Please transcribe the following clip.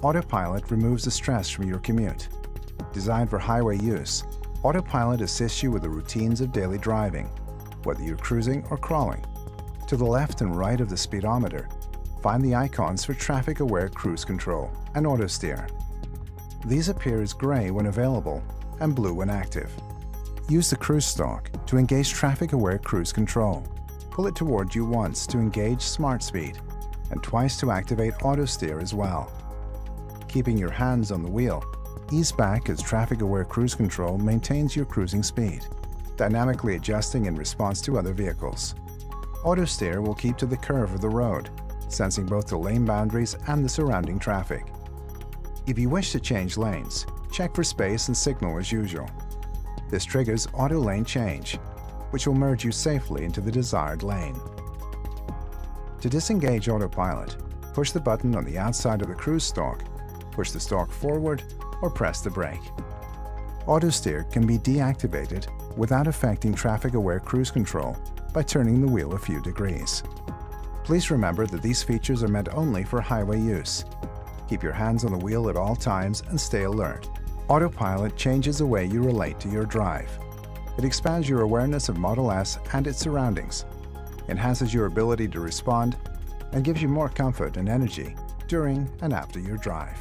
Autopilot removes the stress from your commute. Designed for highway use, Autopilot assists you with the routines of daily driving, whether you're cruising or crawling. To the left and right of the speedometer, find the icons for traffic-aware cruise control and auto steer. These appear as gray when available and blue when active. Use the cruise stalk to engage traffic-aware cruise control. Pull it toward you once to engage smart speed and twice to activate auto steer as well. Keeping your hands on the wheel, ease back as traffic-aware cruise control maintains your cruising speed, dynamically adjusting in response to other vehicles. Auto steer will keep to the curve of the road, sensing both the lane boundaries and the surrounding traffic. If you wish to change lanes, check for space and signal as usual. This triggers auto lane change, which will merge you safely into the desired lane. To disengage Autopilot, push the button on the outside of the cruise stalk, push the stalk forward, or press the brake. Auto steer can be deactivated without affecting traffic-aware cruise control by turning the wheel a few degrees. Please remember that these features are meant only for highway use. Keep your hands on the wheel at all times and stay alert. Autopilot changes the way you relate to your drive. It expands your awareness of Model S and its surroundings, enhances your ability to respond, and gives you more comfort and energy during and after your drive.